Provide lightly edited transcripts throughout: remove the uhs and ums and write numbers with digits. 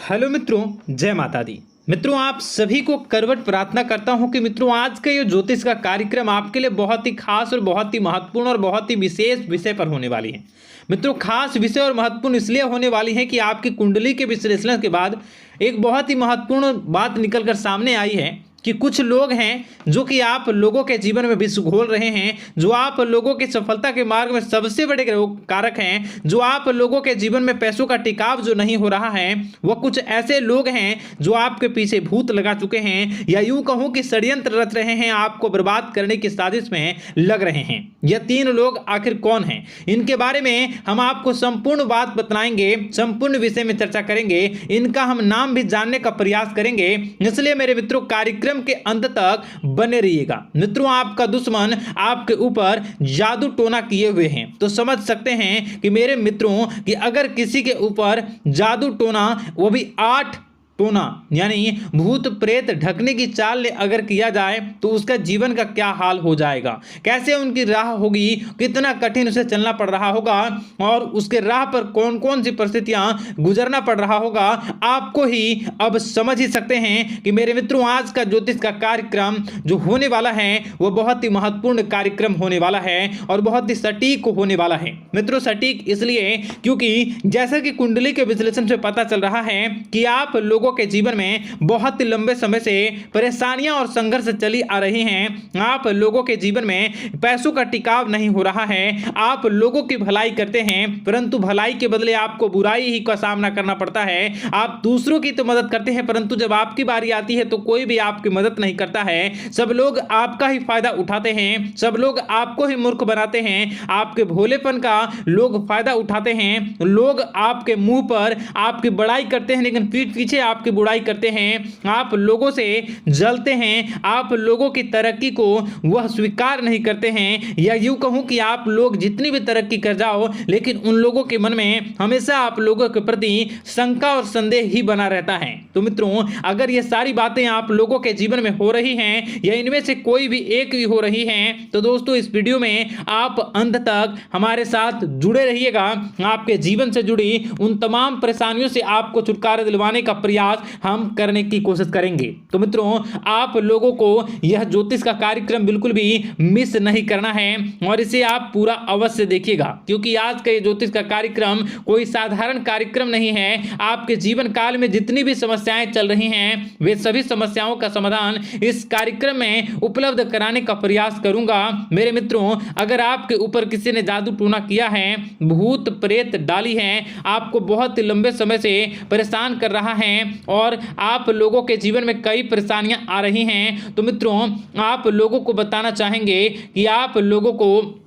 Hello मित्रों, जय माता दी। मित्रों, आप सभी को करवट प्रार्थना करता हूं कि मित्रों आज का ये ज्योतिष का कार्यक्रम आपके लिए बहुत ही खास और बहुत ही महत्वपूर्ण और बहुत ही विशेष विषय पर होने वाली है। मित्रों, खास विषय और महत्वपूर्ण इसलिए होने वाली है कि आपकी कुंडली के विश्लेषण के बाद एक बहुत ही महत्वपूर्ण बात निकलकर सामने आई है कि कुछ लोग हैं जो कि आप लोगों के जीवन में विष घोल रहे हैं, जो आप लोगों की सफलता के मार्ग में सबसे बड़े कारक हैं, जो आप लोगों के जीवन में पैसों का टिकाव जो नहीं हो रहा है, वह कुछ ऐसे लोग हैं जो आपके पीछे भूत लगा चुके हैं या यूं कहूं कि षड्यंत्र रच रहे हैं, आपको बर्बाद करने की साजिश में लग रहे हैं। यह तीन लोग आखिर कौन हैं, इनके बारे में हम आपको संपूर्ण बात बताएंगे, संपूर्ण विषय में चर्चा करेंगे, इनका हम नाम भी जानने का प्रयास करेंगे। इसलिए मेरे मित्रों, कार्यक्रम के अंत तक बने रहिएगा। मित्रों, आपका दुश्मन आपके ऊपर जादू टोना किए हुए हैं, तो समझ सकते हैं कि मेरे मित्रों कि अगर किसी के ऊपर जादू टोना, वो भी 8 टोना यानी भूत प्रेत ढकने की चाल ले अगर किया जाए तो उसका जीवन का क्या हाल हो जाएगा, कैसे उनकी राह होगी, कितना कठिन उसे चलना पड़ रहा होगा और उसके राह पर कौन कौन सी परिस्थितियां गुजरना पड़ रहा होगा, आपको ही अब समझ ही सकते हैं कि मेरे मित्रों आज का ज्योतिष का कार्यक्रम जो होने वाला है वह बहुत ही महत्वपूर्ण कार्यक्रम होने वाला है और बहुत ही सटीक होने वाला है। मित्रों, सटीक इसलिए क्योंकि जैसा कि कुंडली के विश्लेषण से पता चल रहा है कि आप लोगों के जीवन में बहुत ही लंबे समय से परेशानियां और संघर्ष चली आ रही हैं। आप लोगों के जीवन में पैसों का टिकाव नहीं हो रहा है। आप लोगों की भलाई करते हैं परंतु भलाई के बदले आपको बुराई ही का सामना करना पड़ता है। आप दूसरों की तो मदद करते हैं परंतु जब आपकी बारी आती है तो कोई भी आपकी मदद नहीं करता है। सब लोग आपका ही फायदा उठाते हैं, सब लोग आपको ही मूर्ख बनाते हैं, आपके भोलेपन का लोग फायदा उठाते हैं। लोग आपके मुंह पर आपकी बड़ाई करते हैं लेकिन पीठ पीछे आपकी बुराई करते हैं। आप लोगों से जलते हैं, आप लोगों की तरक्की को वह स्वीकार नहीं करते हैं, या यूं कहूं कि आप लोग जितनी भी तरक्की कर जाओ लेकिन उन लोगों के मन में हमेशा आप लोगों के प्रति शंका और संदेह ही बना रहता है। तो मित्रों, अगर ये सारी बातें आप लोगों के जीवन में हो रही हैं या इनमें से कोई भी एक भी हो रही हैं तो दोस्तों इस वीडियो में आप अंत तक हमारे साथ जुड़े रहिएगा। आपके जीवन से जुड़ी उन तमाम परेशानियों से आपको छुटकारा दिलवाने का प्रयास हम करने की कोशिश करेंगे। तो मित्रों, आप लोगों को यह ज्योतिष का कार्यक्रम बिल्कुल भी मिस नहीं करना है और इसे आप पूरा अवश्य देखिएगा क्योंकि आज का ये ज्योतिष का कार्यक्रम कोई साधारण कार्यक्रम नहीं है। आपके जीवन काल में जितनी भी समस्याएं चल रही हैं वे सभी समस्याओं का समाधान इस कार्यक्रम में उपलब्ध कराने का प्रयास करूंगा। मेरे मित्रों, अगर आपके ऊपर किसी ने जादू टोना किया है, भूत प्रेत डाली है, आपको बहुत लंबे समय से परेशान कर रहा है और आप लोगों के जीवन में कई परेशानियां आ रही हैं, तो मित्रों आप लोगों को बताना चाहेंगे कि आप लोगों को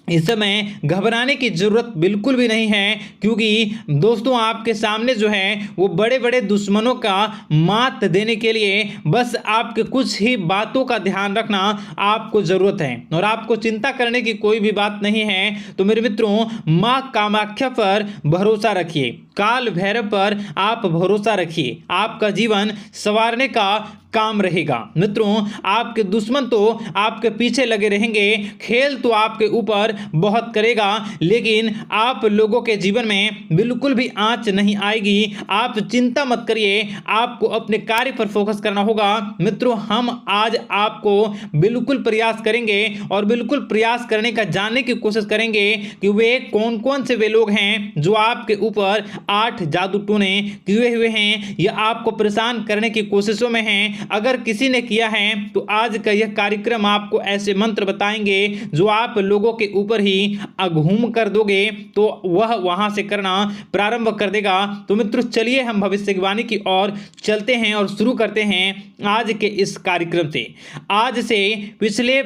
इस समय घबराने की जरूरत बिल्कुल भी नहीं है क्योंकि दोस्तों आपके सामने जो है वो बड़े बड़े दुश्मनों का मात देने के लिए बस आपके कुछ ही बातों का ध्यान रखना आपको जरूरत है और आपको चिंता करने की कोई भी बात नहीं है। तो मेरे मित्रों, मां कामाख्या पर भरोसा रखिए, काल भैरव पर आप भरोसा रखिए, आपका जीवन संवारने का काम रहेगा। मित्रों, आपके दुश्मन तो आपके पीछे लगे रहेंगे, खेल तो आपके ऊपर बहुत करेगा लेकिन आप लोगों के जीवन में बिल्कुल भी आंच नहीं आएगी। आप चिंता मत करिए, आपको अपने कार्य पर फोकस करना होगा। मित्रों, हम आज आपको बिल्कुल प्रयास करेंगे और बिल्कुल प्रयास करने का जानने की कोशिश करेंगे कि वे कौन कौन से वे लोग हैं जो आपके ऊपर 8 जादू टोने किए हुए हैं या आपको परेशान करने की कोशिशों में हैं। अगर किसी ने किया है तो आज का यह कार्यक्रम आपको ऐसे मंत्र बताएंगे जो आप लोगों के ऊपर ही अघूम कर दोगे तो वह वहां से करना प्रारंभ कर देगा। तो मित्रों, चलिए हम भविष्यवाणी की ओर चलते हैं और शुरू करते हैं आज के इस कार्यक्रम से। आज से पिछले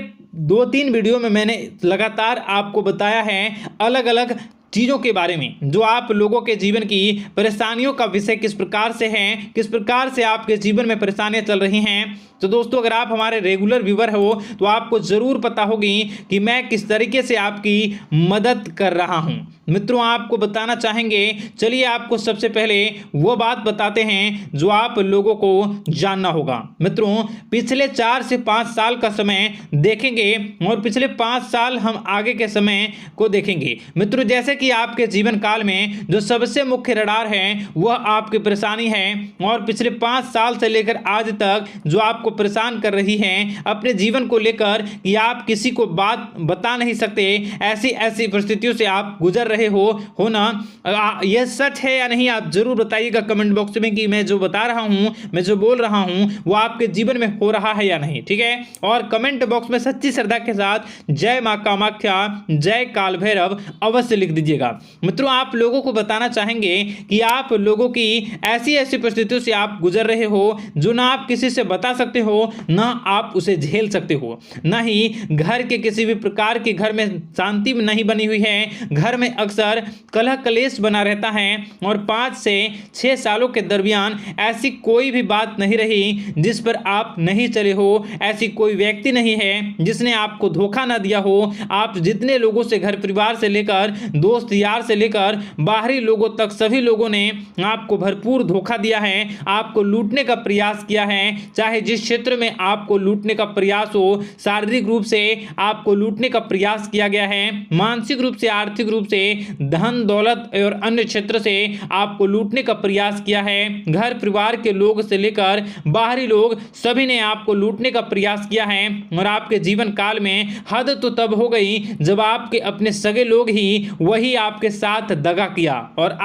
2-3 वीडियो में मैंने लगातार आपको बताया है अलग अलग चीज़ों के बारे में जो आप लोगों के जीवन की परेशानियों का विषय किस प्रकार से है, किस प्रकार से आपके जीवन में परेशानियां चल रही हैं तो दोस्तों अगर आप हमारे रेगुलर व्यूवर हो तो आपको जरूर पता होगी कि मैं किस तरीके से आपकी मदद कर रहा हूं। मित्रों आपको बताना चाहेंगे, चलिए आपको सबसे पहले वो बात बताते हैं जो आप लोगों को जानना होगा। मित्रों पिछले 4 से 5 साल का समय देखेंगे और पिछले 5 साल हम आगे के समय को देखेंगे। मित्रों जैसे कि आपके जीवन काल में जो सबसे मुख्य रडार है वह आपकी परेशानी है, और पिछले 5 साल से लेकर आज तक जो आपको परेशान कर रही है अपने जीवन को लेकर कि आप किसी को बात बता नहीं सकते, ऐसी ऐसी परिस्थितियों से आप गुजर रहे हो ना। यह सच है या नहीं आप जरूर बताइएगा कमेंट बॉक्स में कि मैं जो बता रहा हूं, मैं जो बोल रहा हूं वो आपके जीवन में हो रहा है या नहीं, ठीक है। और कमेंट बॉक्स में सच्ची श्रद्धा के साथ जय मां कामाख्या, जय काल भैरव अवश्य लिख दीजिएगा। मित्रों आप लोगों को बताना चाहेंगे कि आप लोगों की ऐसी ऐसी परिस्थितियों से आप गुजर रहे हो जो ना आप किसी से बता सकते हो ना आप उसे झेल सकते हो, ना ही घर के किसी भी प्रकार के घर में शांति नहीं बनी हुई है, घर में अक्सर कलह कलेश बना रहता है, और 5 से 6 सालों के दरमियान ऐसी कोई भी बात नहीं रही जिस पर आप नहीं चले हो, ऐसी कोई व्यक्ति नहीं है जिसने आपको धोखा ना दिया हो। आप जितने लोगों से घर परिवार से लेकर दोस्त यार से लेकर बाहरी लोगों तक सभी लोगों ने आपको भरपूर धोखा दिया है, आपको लूटने का प्रयास किया है। चाहे जिस क्षेत्र में आपको लूटने का प्रयास हो, शारीरिक रूप से आपको लूटने का प्रयास किया गया है, मानसिक रूप से आर्थिक रूप से धन दौलत और अन्य क्षेत्र से आपको लूटने का प्रयास किया है। घर परिवार के लोग से लेकर बाहरी लोग सभी ने आपको लूटने का प्रयास किया है, और आपके जीवन काल में हद तो तब हो गई जब आपके अपने सगे लोग ही वही आपके साथ दगा किया, और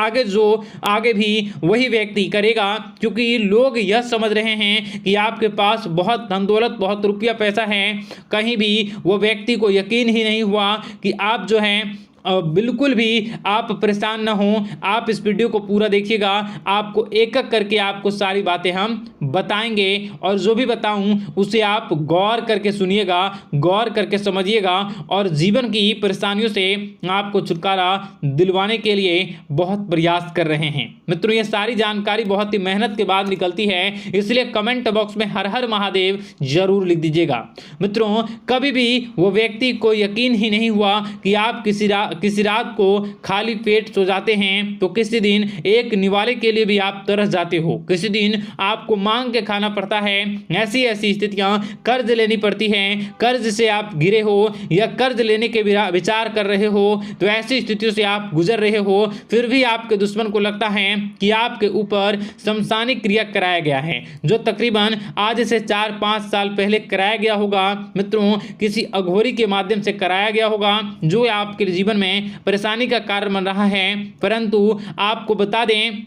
आगे भी वही व्यक्ति करेगा, क्योंकि लोग यह समझ रहे हैं कि आपके पास बहुत धन दौलत बहुत रुपया पैसा है। कहीं भी वो व्यक्ति को यकीन ही नहीं हुआ कि आप जो हैं बिल्कुल भी आप परेशान ना हो। आप इस वीडियो को पूरा देखिएगा, आपको एक एक करके आपको सारी बातें हम बताएंगे, और जो भी बताऊं उसे आप गौर करके सुनिएगा, गौर करके समझिएगा, और जीवन की परेशानियों से आपको छुटकारा दिलवाने के लिए बहुत प्रयास कर रहे हैं। मित्रों ये सारी जानकारी बहुत ही मेहनत के बाद निकलती है, इसलिए कमेंट बॉक्स में हर हर महादेव जरूर लिख दीजिएगा। मित्रों कभी भी वो व्यक्ति को यकीन ही नहीं हुआ कि आप किसी रात को खाली पेट सो जाते हैं, तो किसी दिन एक निवाले के लिए भी आप तरस जाते हो, किसी दिन आपको मांग के खाना पड़ता है। ऐसी ऐसी स्थितियां कर्ज लेनी पड़ती हैं, कर्ज से आप घिरे हो या कर्ज लेने के विचार कर रहे हो, तो ऐसी स्थितियों से आप गुजर रहे हो, फिर भी आपके दुश्मन को लगता है कि आपके ऊपर शमशानी क्रिया कराया गया है, जो तकरीबन आज से 4-5 साल पहले कराया गया होगा। मित्रों किसी अघोरी के माध्यम से कराया गया होगा, जो आपके जीवन में परेशानी का कारण बन रहा है। परंतु आपको बता दें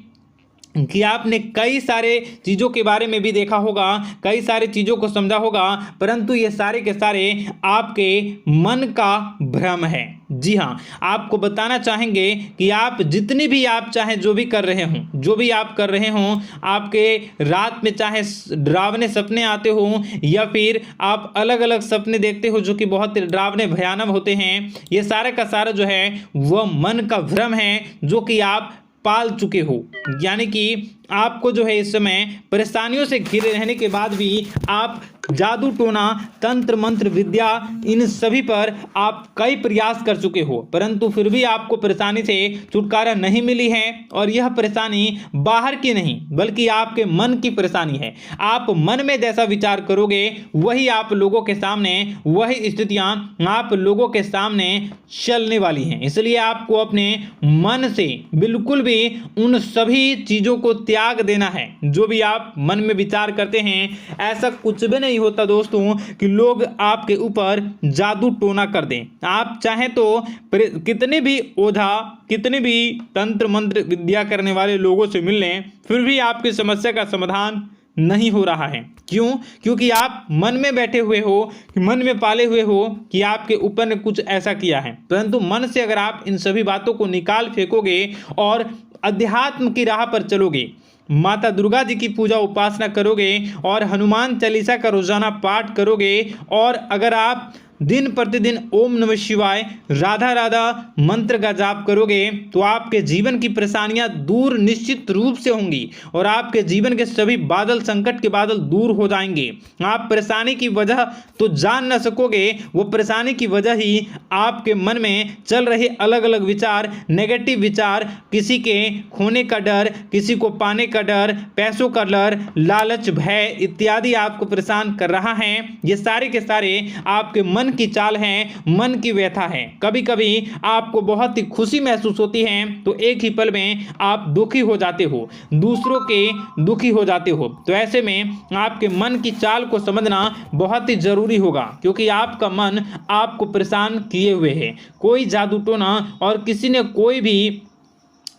कि आपने कई सारे चीज़ों के बारे में भी देखा होगा, कई सारी चीज़ों को समझा होगा, परंतु ये सारे के सारे आपके मन का भ्रम है। जी हाँ आपको बताना चाहेंगे कि आप जितनी भी आप चाहे जो भी कर रहे हों, जो भी आप कर रहे हों, आपके रात में चाहे डरावने सपने आते हों या फिर आप अलग अलग सपने देखते हो जो कि बहुत डरावने भयानक होते हैं, ये सारा का सारा जो है वह मन का भ्रम है जो कि आप पाल चुके हो। यानी कि आपको जो है इस समय परेशानियों से घिरे रहने के बाद भी आप जादू टोना तंत्र मंत्र विद्या इन सभी पर आप कई प्रयास कर चुके हो, परंतु फिर भी आपको परेशानी से छुटकारा नहीं मिली है। और यह परेशानी बाहर की नहीं बल्कि आपके मन की परेशानी है। आप मन में जैसा विचार करोगे वही आप लोगों के सामने, वही स्थितियां आप लोगों के सामने चलने वाली हैं। इसलिए आपको अपने मन से बिल्कुल भी उन सभी चीज़ों को त्याग देना है जो भी आप मन में विचार करते हैं। ऐसा कुछ भी नहीं होता दोस्तों कि लोग आपके ऊपर जादू टोना कर दें। आप चाहें तो कितने भी ओझा, कितने भी तंत्र मंत्र विद्या करने वाले लोगों से मिल लें, फिर भी आपकी समस्या का समाधान नहीं हो रहा है। क्यों? क्योंकि आप मन में बैठे हुए हो, मन में पाले हुए हो कि आपके ऊपर ने कुछ ऐसा किया है। परंतु मन से अगर आप इन सभी बातों को निकाल फेंकोगे और अध्यात्म की राह पर चलोगे, माता दुर्गा जी की पूजा उपासना करोगे और हनुमान चालीसा का रोजाना पाठ करोगे, और अगर आप दिन प्रतिदिन ओम नमः शिवाय, राधा राधा मंत्र का जाप करोगे तो आपके जीवन की परेशानियां दूर निश्चित रूप से होंगी और आपके जीवन के सभी बादल, संकट के बादल दूर हो जाएंगे। आप परेशानी की वजह तो जान न सकोगे, वो परेशानी की वजह ही आपके मन में चल रहे अलग अलग विचार, नेगेटिव विचार, किसी के खोने का डर, किसी को पाने का डर, पैसों का डर, लालच, भय इत्यादि आपको परेशान कर रहा है। ये सारे के सारे आपके मन की चाल हैं, मन की व्यथा है। कभी कभी आपको बहुत ही खुशी महसूस होती है तो एक ही पल में आप दुखी हो जाते हो, दूसरों के दुखी हो जाते हो। तो ऐसे में आपके मन की चाल को समझना बहुत ही जरूरी होगा, क्योंकि आपका मन आपको परेशान किए हुए है। कोई जादू टोना और किसी ने कोई भी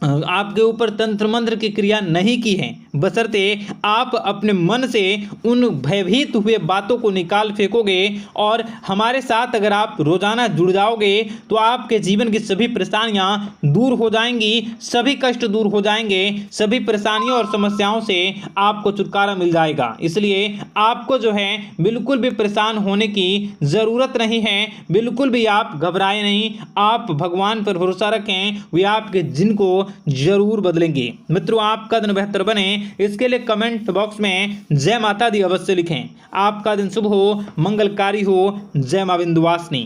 आपके ऊपर तंत्र मंत्र की क्रिया नहीं की है, बशर्ते आप अपने मन से उन भयभीत हुए बातों को निकाल फेंकोगे और हमारे साथ अगर आप रोजाना जुड़ जाओगे तो आपके जीवन की सभी परेशानियां दूर हो जाएंगी, सभी कष्ट दूर हो जाएंगे, सभी परेशानियों और समस्याओं से आपको छुटकारा मिल जाएगा। इसलिए आपको जो है बिल्कुल भी परेशान होने की ज़रूरत नहीं है, बिल्कुल भी आप घबराए नहीं। आप भगवान पर भरोसा रखें, वे आपके जिन को जरूर बदलेंगे। मित्रों, आपका दिन बेहतर बने इसके लिए कमेंट बॉक्स में जय माता दी अवश्य लिखें। आपका दिन शुभ हो, मंगलकारी हो। जय मां विंध्यवासिनी।